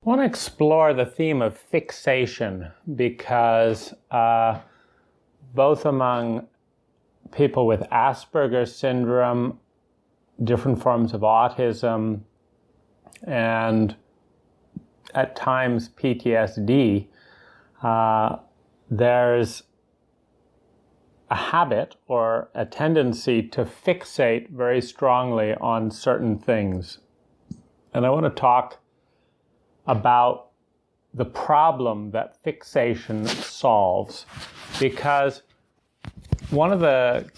I want to explore the theme of fixation because both among people with Asperger's syndrome, different forms of autism, and at times PTSD, there's a habit or a tendency to fixate very strongly on certain things. And I want to talk about the problem that fixation solves, because one of the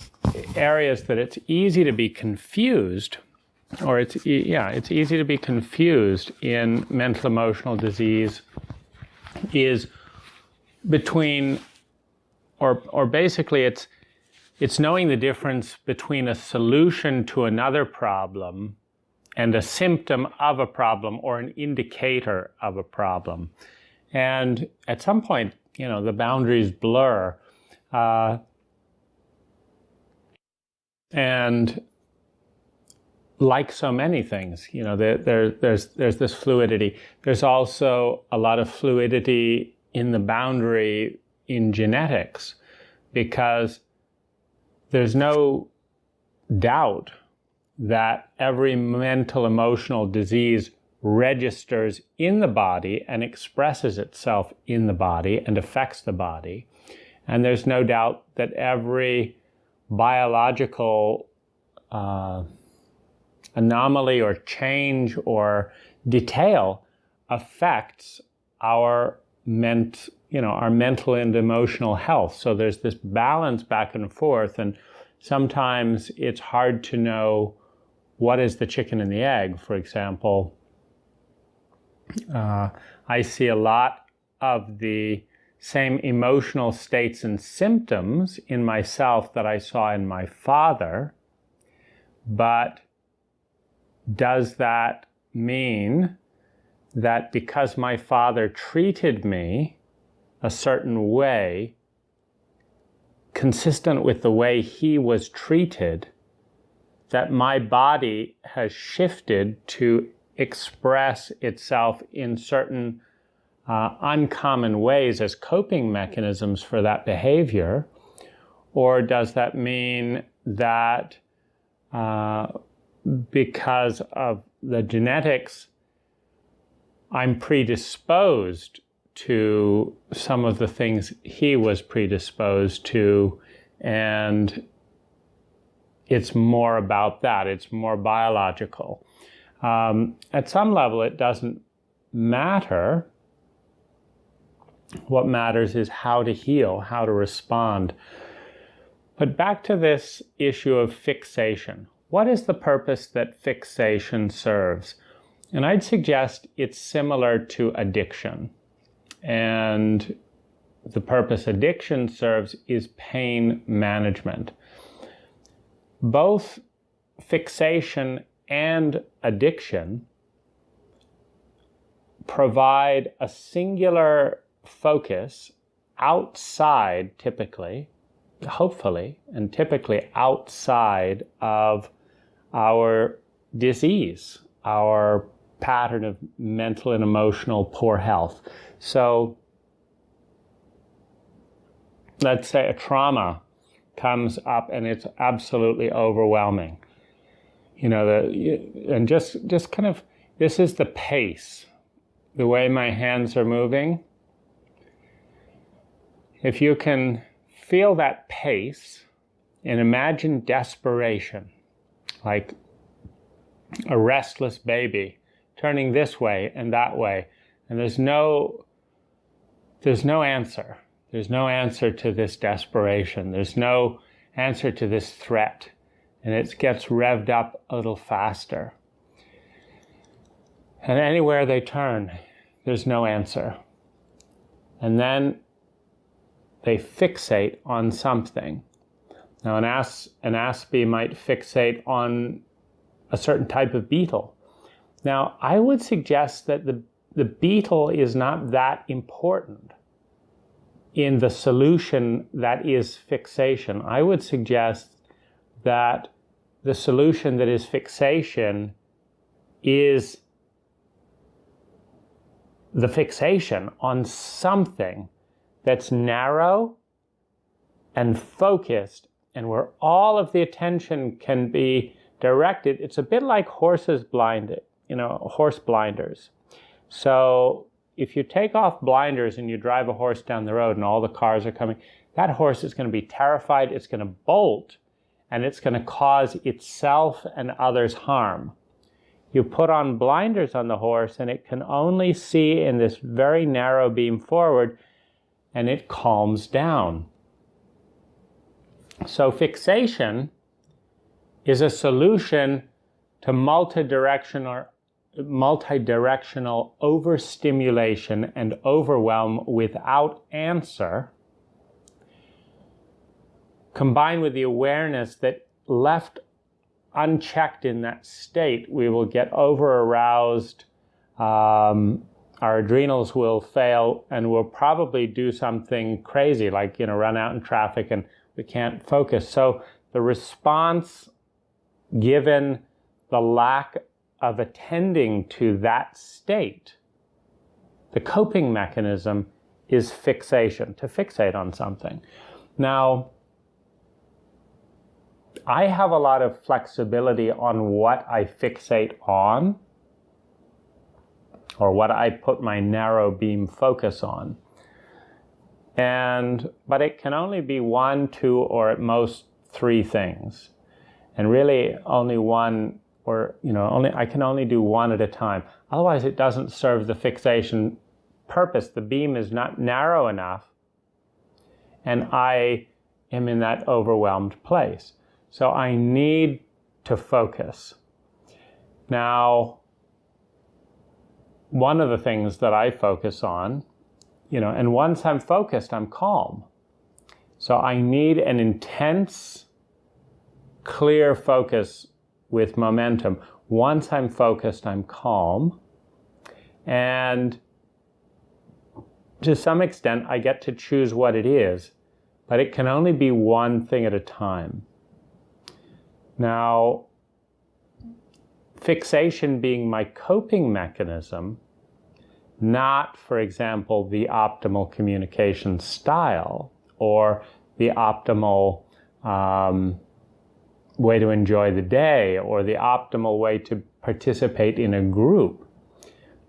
areas that it's easy to be confused, or it's easy to be confused in mental emotional disease, is between, or basically it's knowing the difference between a solution to another problem and a symptom of a problem or an indicator of a problem. And at some point, the boundaries blur. And like so many things, there's this fluidity. There's also a lot of fluidity in the boundary in genetics, because there's no doubt that every mental emotional disease registers in the body and expresses itself in the body and affects the body. And there's no doubt that every biological anomaly or change or detail affects our mental and emotional health. So there's this balance back and forth, and sometimes it's hard to know what is the chicken and the egg. For example, I see a lot of the same emotional states and symptoms in myself that I saw in my father, but does that mean that because my father treated me a certain way, consistent with the way he was treated, that my body has shifted to express itself in certain uncommon ways as coping mechanisms for that behavior? Or does that mean that because of the genetics, I'm predisposed to some of the things he was predisposed to, and it's more about that, it's more biological. At some level, it doesn't matter. What matters is how to heal, how to respond. But back to this issue of fixation. What is the purpose that fixation serves? And I'd suggest it's similar to addiction. And the purpose addiction serves is pain management. Both fixation and addiction provide a singular focus outside, hopefully, and typically outside of our disease, our pattern of mental and emotional poor health. So let's say a trauma comes up and it's absolutely overwhelming. And just kind of, this is the pace, the way my hands are moving. If you can feel that pace and imagine desperation, like a restless baby turning this way and that way, and there's no answer. There's no answer to this desperation. There's no answer to this threat. And it gets revved up a little faster. And anywhere they turn, there's no answer. And then they fixate on something. Now, an aspie might fixate on a certain type of beetle. Now, I would suggest that the beetle is not that important in the solution that is fixation. I would suggest that the solution that is fixation is the fixation on something that's narrow and focused and where all of the attention can be directed. It's a bit like horse blinders. So if you take off blinders and you drive a horse down the road and all the cars are coming, that horse is going to be terrified, it's going to bolt, and it's going to cause itself and others harm. You put on blinders on the horse and it can only see in this very narrow beam forward, and it calms down. So fixation is a solution to multidirectional overstimulation and overwhelm without answer, combined with the awareness that left unchecked in that state, we will get over-aroused, our adrenals will fail, and we'll probably do something crazy, like run out in traffic and we can't focus. So the response, given the lack of attending to that state, the coping mechanism is fixation, to fixate on something. Now, I have a lot of flexibility on what I fixate on, or what I put my narrow beam focus on. But it can only be 1, 2, or at most 3 things. And really only one, or I can only do one at a time. Otherwise it doesn't serve the fixation purpose. The beam is not narrow enough, and I am in that overwhelmed place. So I need to focus. Now, one of the things that I focus on, and once I'm focused, I'm calm. So I need an intense, clear focus with momentum. Once I'm focused, I'm calm. And to some extent, I get to choose what it is, but it can only be one thing at a time. Now, fixation being my coping mechanism, not, for example, the optimal communication style or the optimal way to enjoy the day or the optimal way to participate in a group.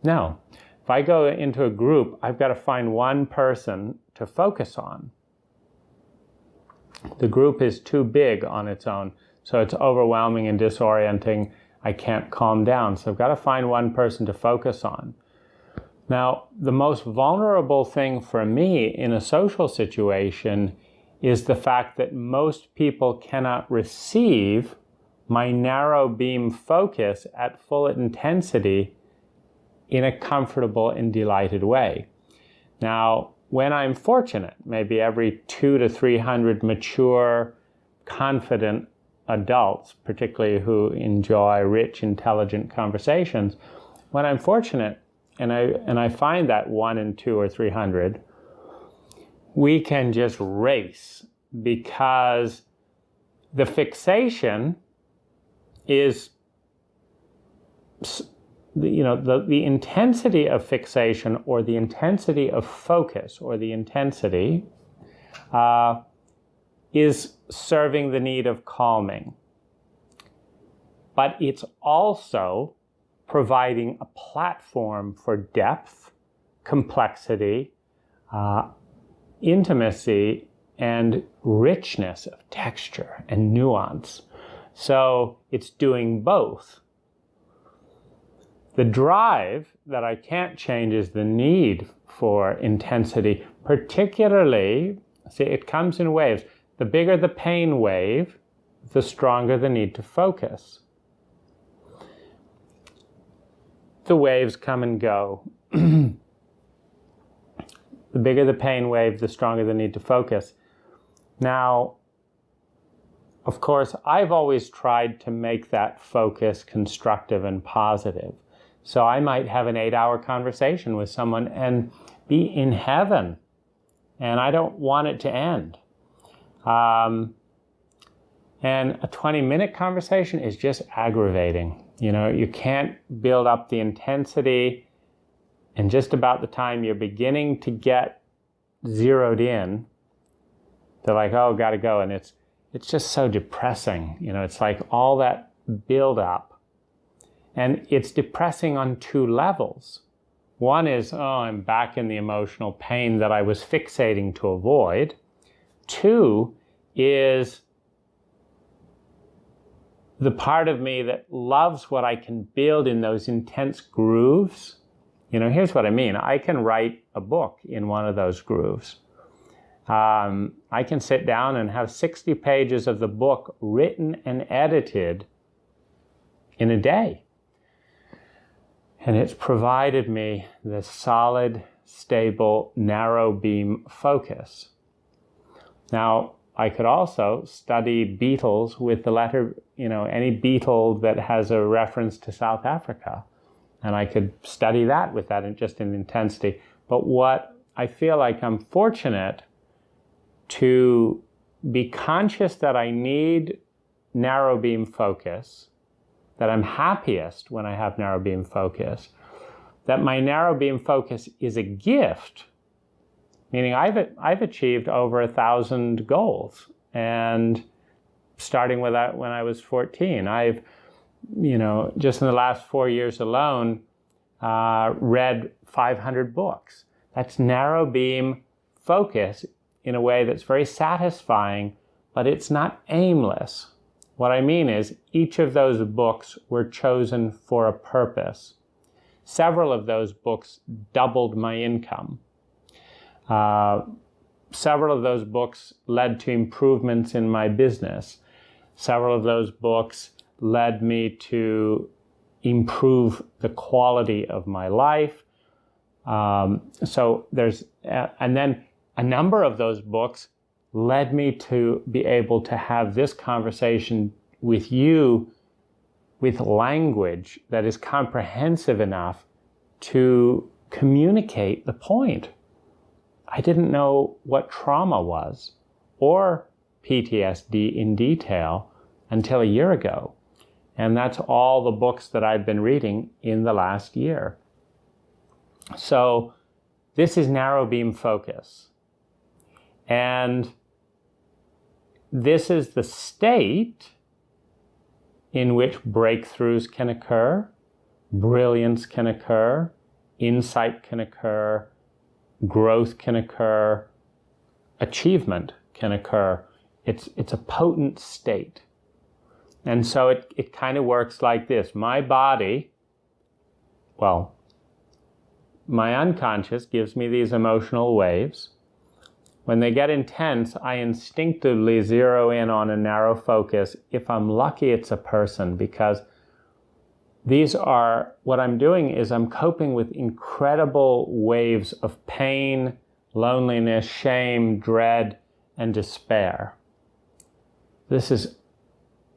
No, if I go into a group, I've got to find one person to focus on. The group is too big on its own, so it's overwhelming and disorienting. I can't calm down, so I've got to find one person to focus on. Now, the most vulnerable thing for me in a social situation is the fact that most people cannot receive my narrow beam focus at full intensity in a comfortable and delighted way. Now, when I'm fortunate, maybe every 200 to 300 mature, confident adults, particularly who enjoy rich, intelligent conversations, when I'm fortunate and I find that 1 in 2 or 300, we can just race, because the fixation is, the intensity of fixation, or the intensity of focus, or the intensity is serving the need of calming. But it's also providing a platform for depth, complexity, intimacy, and richness of texture and nuance. So it's doing both. The drive that I can't change is the need for intensity, particularly, see, it comes in waves. The bigger the pain wave, the stronger the need to focus. The waves come and go. The bigger the pain wave, the stronger the need to focus. Now, of course, I've always tried to make that focus constructive and positive. So I might have an 8-hour conversation with someone and be in heaven, and I don't want it to end. And a 20-minute conversation is just aggravating. You can't build up the intensity And just about the time you're beginning to get zeroed in, they're like, oh, gotta go. And it's just so depressing. It's like all that build up. And it's depressing on two levels. One is, oh, I'm back in the emotional pain that I was fixating to avoid. Two is the part of me that loves what I can build in those intense grooves. Here's what I mean. I can write a book in one of those grooves. I can sit down and have 60 pages of the book written and edited in a day. And it's provided me this solid, stable, narrow beam focus. Now, I could also study beetles with the letter, any beetle that has a reference to South Africa. And I could study that with that just in intensity. But what I feel like I'm fortunate to be conscious that I need narrow beam focus, that I'm happiest when I have narrow beam focus, that my narrow beam focus is a gift, meaning I've achieved over 1,000 goals. And starting with that when I was 14, I've, just in the last 4 years alone, read 500 books. That's narrow beam focus in a way that's very satisfying, but it's not aimless. What I mean is each of those books were chosen for a purpose. Several of those books doubled my income. Several of those books led to improvements in my business. Several of those books led me to improve the quality of my life. So there's, and then a number of those books led me to be able to have this conversation with you with language that is comprehensive enough to communicate the point. I didn't know what trauma was or PTSD in detail until a year ago. And that's all the books that I've been reading in the last year. So this is narrow beam focus. And this is the state in which breakthroughs can occur, brilliance can occur, insight can occur, growth can occur, achievement can occur. It's a potent state. And so it kind of works like this. My body, my unconscious gives me these emotional waves. When they get intense, I instinctively zero in on a narrow focus. If I'm lucky, it's a person, because what I'm doing is I'm coping with incredible waves of pain, loneliness, shame, dread, and despair. This is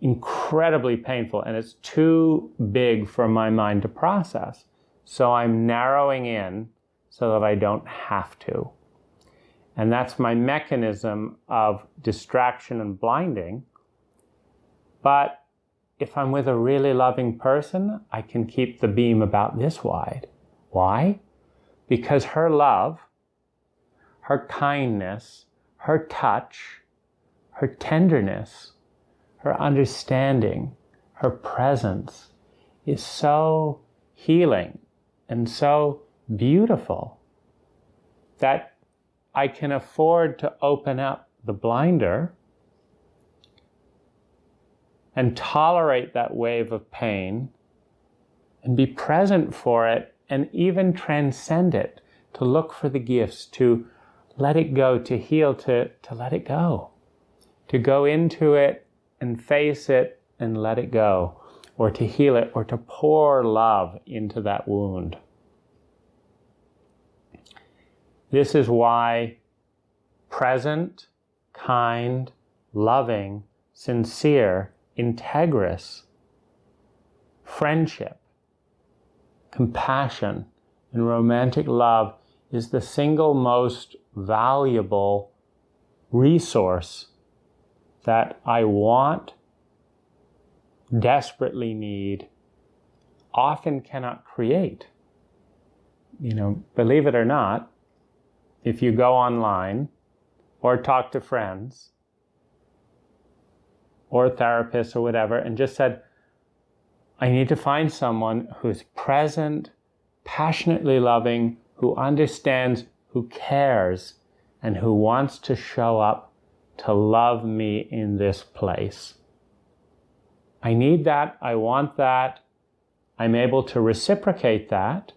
incredibly painful, and it's too big for my mind to process. So I'm narrowing in so that I don't have to. And that's my mechanism of distraction and blinding. But if I'm with a really loving person, I can keep the beam about this wide. Why? Because her love, her kindness, her touch, her tenderness, her understanding, her presence is so healing and so beautiful that I can afford to open up the blinder and tolerate that wave of pain and be present for it and even transcend it, to look for the gifts, to let it go, to heal, to let it go, to go into it and face it and let it go, or to heal it, or to pour love into that wound. This is why present, kind, loving, sincere, integrous friendship, compassion, and romantic love is the single most valuable resource that I want, desperately need, often cannot create. believe it or not, if you go online or talk to friends or therapists or whatever and just said, I need to find someone who's present, passionately loving, who understands, who cares, and who wants to show up to love me in this place. I need that. I want that. I'm able to reciprocate that.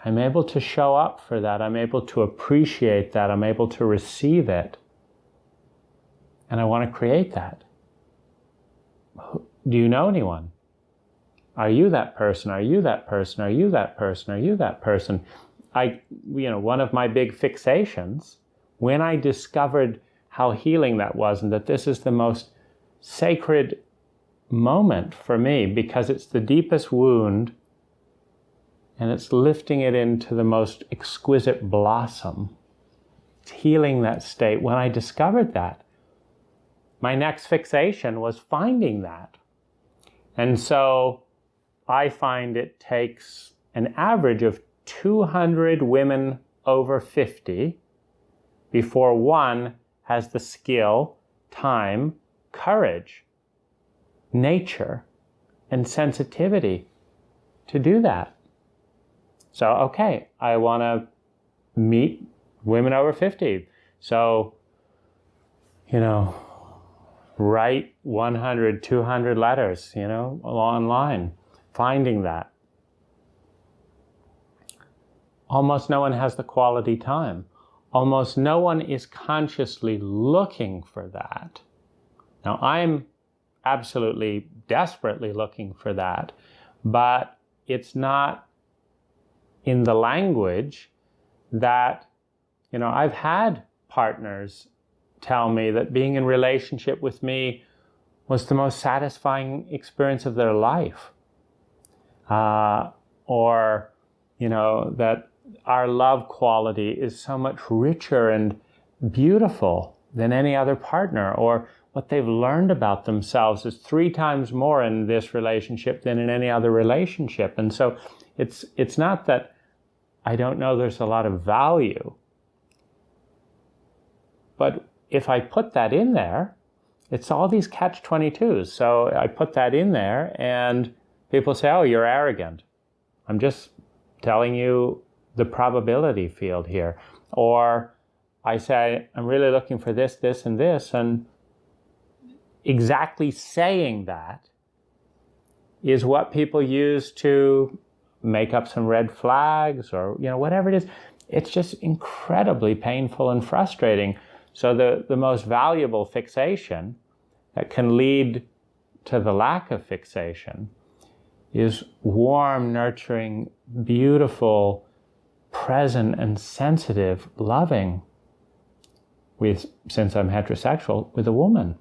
I'm able to show up for that. I'm able to appreciate that. I'm able to receive it. And I want to create that. Do you know anyone? Are you that person? Are you that person? Are you that person? Are you that person? One of my big fixations, when I discovered how healing that was, and that this is the most sacred moment for me because it's the deepest wound and it's lifting it into the most exquisite blossom. It's healing that state. When I discovered that, my next fixation was finding that. And so I find it takes an average of 200 women over 50 before one has the skill, time, courage, nature, and sensitivity to do that. So, okay, I want to meet women over 50. So, write 100, 200 letters, online, finding that. Almost no one has the quality time. Almost no one is consciously looking for that. Now, I'm absolutely desperately looking for that, but it's not in the language that, I've had partners tell me that being in relationship with me was the most satisfying experience of their life. Or that our love quality is so much richer and beautiful than any other partner, or what they've learned about themselves is 3 times more in this relationship than in any other relationship. And so it's not that I don't know there's a lot of value, but if I put that in there, it's all these catch-22s. So I put that in there and people say, oh, you're arrogant. I'm just telling you the probability field here. Or I say, I'm really looking for this, this, and this. And exactly saying that is what people use to make up some red flags or, whatever it is. It's just incredibly painful and frustrating. So the most valuable fixation that can lead to the lack of fixation is warm, nurturing, beautiful, present, and sensitive, loving, since I'm heterosexual, with a woman.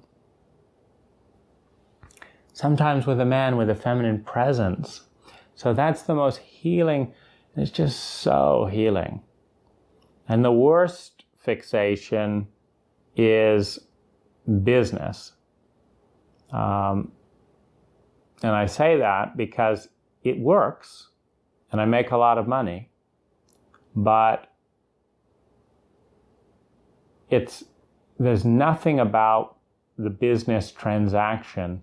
Sometimes with a man with a feminine presence. So that's the most healing. It's just so healing. And the worst fixation is business. And I say that because it works and I make a lot of money, but there's nothing about the business transaction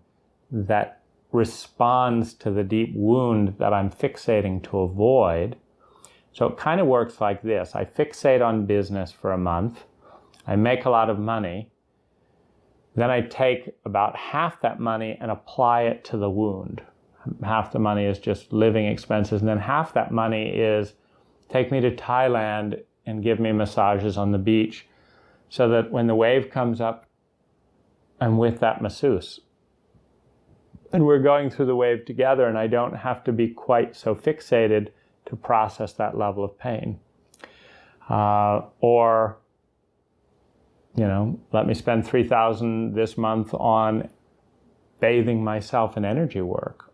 that responds to the deep wound that I'm fixating to avoid. So it kind of works like this. I fixate on business for a month. I make a lot of money. Then I take about half that money and apply it to the wound. Half the money is just living expenses, and then half that money is take me to Thailand and give me massages on the beach so that when the wave comes up, I'm with that masseuse. And we're going through the wave together, and I don't have to be quite so fixated to process that level of pain. Or let me spend $3,000 this month on bathing myself in energy work.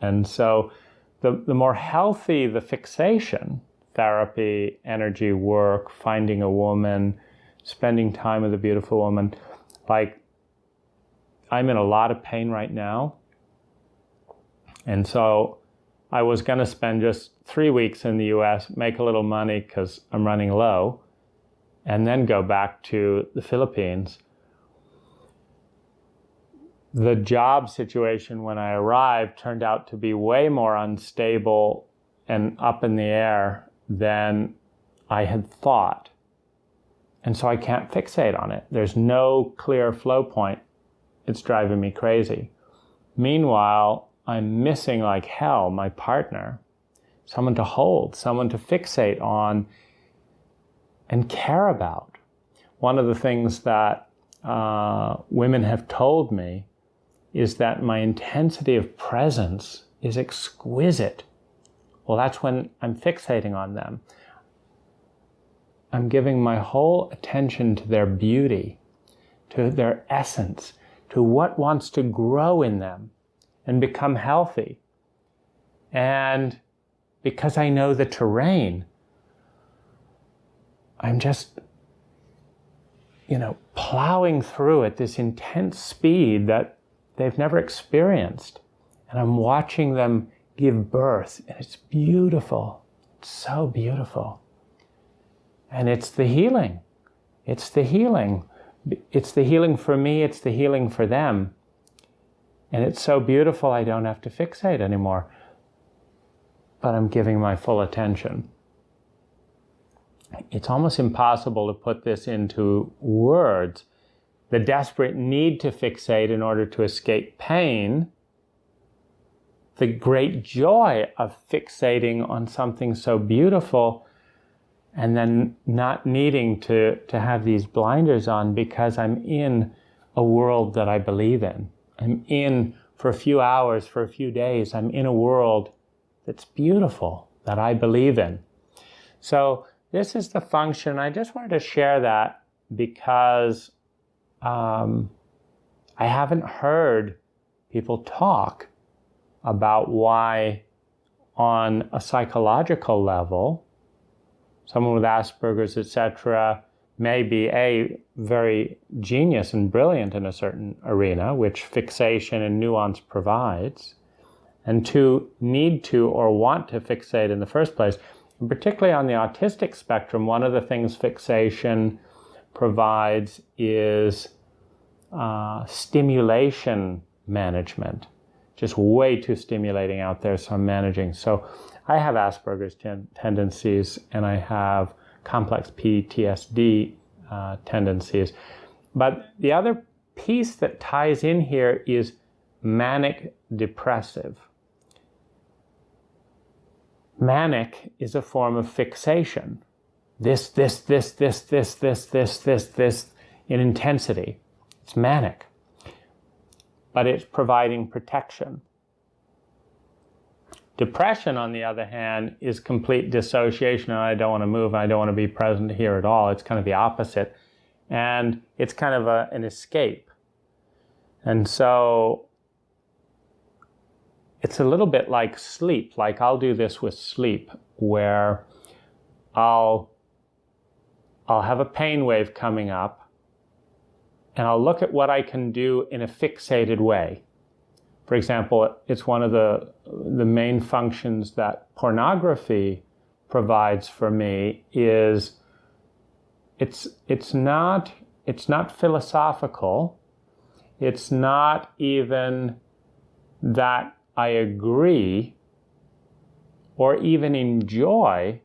And so the more healthy the fixation, therapy, energy work, finding a woman, spending time with a beautiful woman, like I'm in a lot of pain right now. And so I was going to spend just 3 weeks in the US, make a little money because I'm running low, and then go back to the Philippines. The job situation when I arrived turned out to be way more unstable and up in the air than I had thought. And so I can't fixate on it. There's no clear flow point. It's driving me crazy. Meanwhile, I'm missing like hell my partner, someone to hold, someone to fixate on and care about. One of the things that women have told me is that my intensity of presence is exquisite. Well, that's when I'm fixating on them. I'm giving my whole attention to their beauty, to their essence, to what wants to grow in them and become healthy. And because I know the terrain, I'm just, plowing through at this intense speed that they've never experienced. And I'm watching them give birth, and it's beautiful. It's so beautiful. And it's the healing. It's the healing. It's the healing for me. It's the healing for them. And it's so beautiful I don't have to fixate anymore. But I'm giving my full attention. It's almost impossible to put this into words. The desperate need to fixate in order to escape pain, the great joy of fixating on something so beautiful, and then not needing to have these blinders on because I'm in a world that I believe in. I'm in, for a few hours, for a few days, I'm in a world that's beautiful, that I believe in. So this is the function. I just wanted to share that because I haven't heard people talk about why, on a psychological level, someone with Asperger's, etc., may be a very genius and brilliant in a certain arena, which fixation and nuance provides, and two, need to or want to fixate in the first place. And particularly on the autistic spectrum, one of the things fixation provides is stimulation management. Just way too stimulating out there, so I'm managing. So I have Asperger's tendencies, and I have complex PTSD tendencies. But the other piece that ties in here is manic depressive. Manic is a form of fixation. This in intensity. It's manic. But it's providing protection. Depression, on the other hand, is complete dissociation, and I don't want to move, and I don't want to be present here at all. It's kind of the opposite. And it's kind of an escape. And so it's a little bit like sleep. Like I'll do this with sleep, where I'll have a pain wave coming up, and I'll look at what I can do in a fixated way. For example, it's one of the main functions that pornography provides for me is it's not philosophical. It's not even that I agree or even enjoy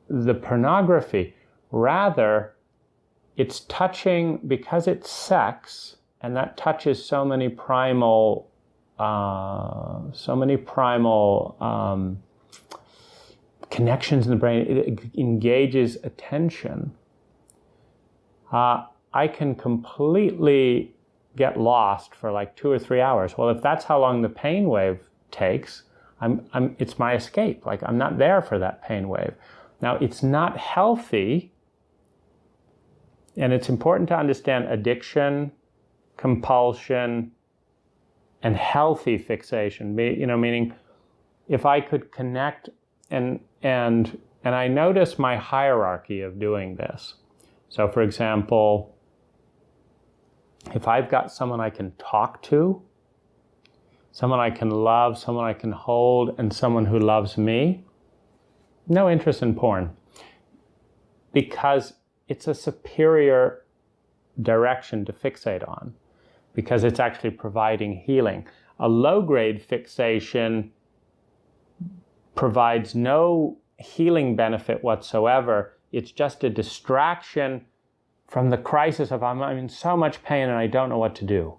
the pornography. Rather, it's touching, because it's sex, and that touches so many primal connections in the brain. It engages attention. I can completely get lost for like 2 or 3 hours. Well, if that's how long the pain wave takes, it's my escape. Like I'm not there for that pain wave. Now, it's not healthy, and it's important to understand addiction, compulsion, and healthy fixation. Meaning, if I could connect and I notice my hierarchy of doing this. So, for example, if I've got someone I can talk to, someone I can love, someone I can hold, and someone who loves me. No interest in porn. Because it's a superior direction to fixate on. Because it's actually providing healing. A low-grade fixation provides no healing benefit whatsoever. It's just a distraction from the crisis of I'm in so much pain and I don't know what to do.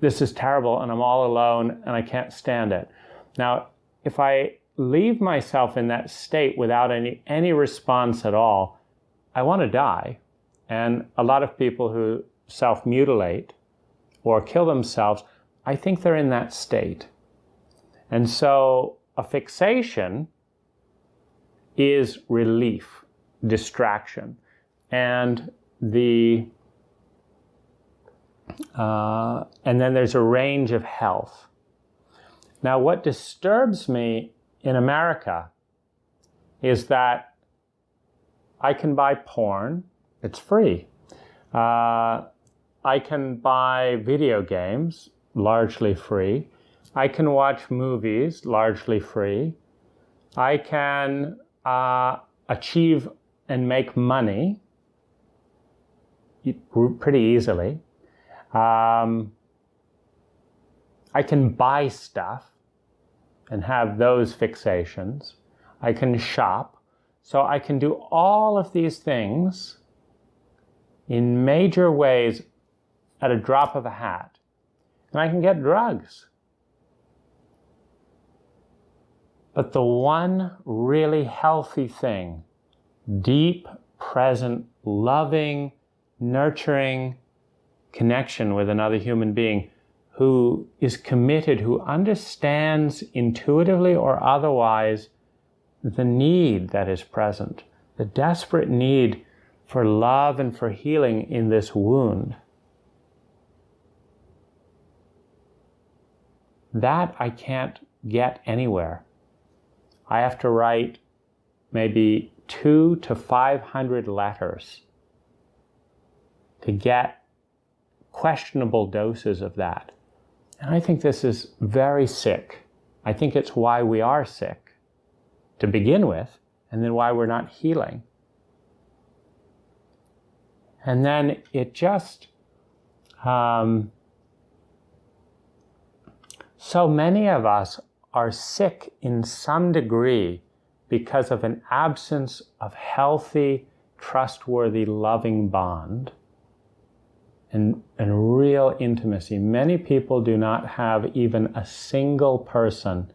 This is terrible and I'm all alone and I can't stand it. Now, if I leave myself in that state without any response at all, I want to die. And a lot of people who self-mutilate or kill themselves, I think they're in that state. And so a fixation is relief, distraction. And then there's a range of health. Now, what disturbs me in America is that I can buy porn, it's free. I can buy video games, largely free. I can watch movies, largely free. I can achieve and make money pretty easily. I can buy stuff and have those fixations. I can shop. So I can do all of these things in major ways at a drop of a hat. And I can get drugs. But the one really healthy thing, deep, present, loving, nurturing connection with another human being who is committed, who understands intuitively or otherwise the need that is present, the desperate need for love and for healing in this wound. That I can't get anywhere. I have to write maybe 200 to 500 letters to get questionable doses of that. And I think this is very sick. I think it's why we are sick to begin with, and then why we're not healing. And then it just, so many of us are sick in some degree because of an absence of healthy, trustworthy, loving bond and real intimacy. Many people do not have even a single person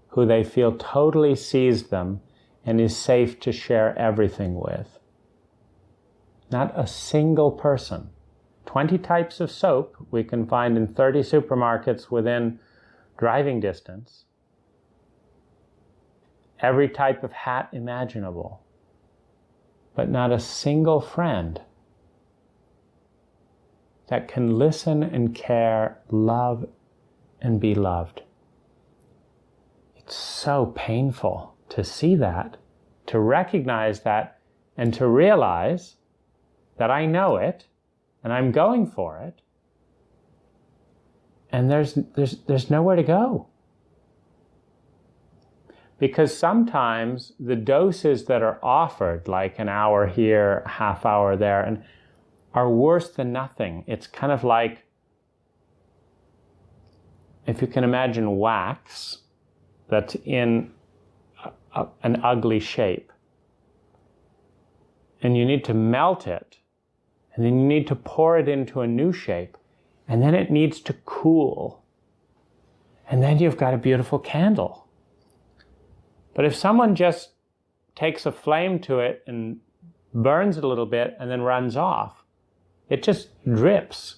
who they feel totally sees them and is safe to share everything with. Not a single person. 20 types of soap we can find in 30 supermarkets within driving distance. Every type of hat imaginable. But not a single friend that can listen and care, love and be loved. It's so painful to see that, to recognize that, and to realize that I know it, and I'm going for it, and there's nowhere to go. Because sometimes the doses that are offered, like an hour here, a half hour there, and are worse than nothing. It's kind of like, if you can imagine wax that's in an ugly shape, and you need to melt it, and then you need to pour it into a new shape, and then it needs to cool, and then you've got a beautiful candle. But if someone just takes a flame to it and burns it a little bit and then runs off, it just drips.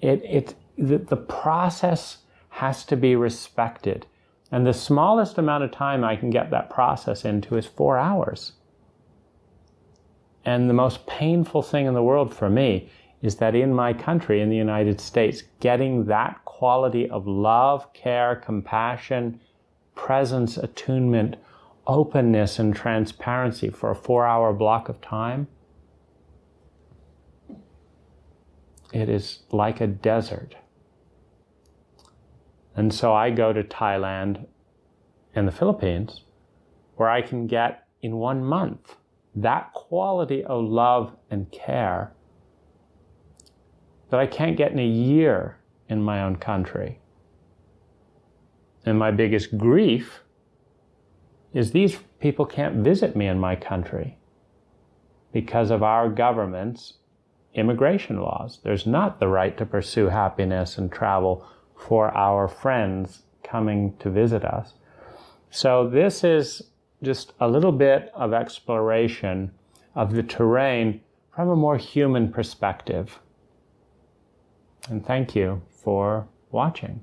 The process has to be respected. And the smallest amount of time I can get that process into is 4 hours. And the most painful thing in the world for me is that in my country, in the United States, getting that quality of love, care, compassion, presence, attunement, openness, and transparency for a 4-hour block of time, it is like a desert. And so I go to Thailand and the Philippines, where I can get in 1 month that quality of love and care that I can't get in a year in my own country. And my biggest grief is these people can't visit me in my country because of our government's immigration laws. There's not the right to pursue happiness and travel for our friends coming to visit us. So this is just a little bit of exploration of the terrain from a more human perspective. And thank you for watching.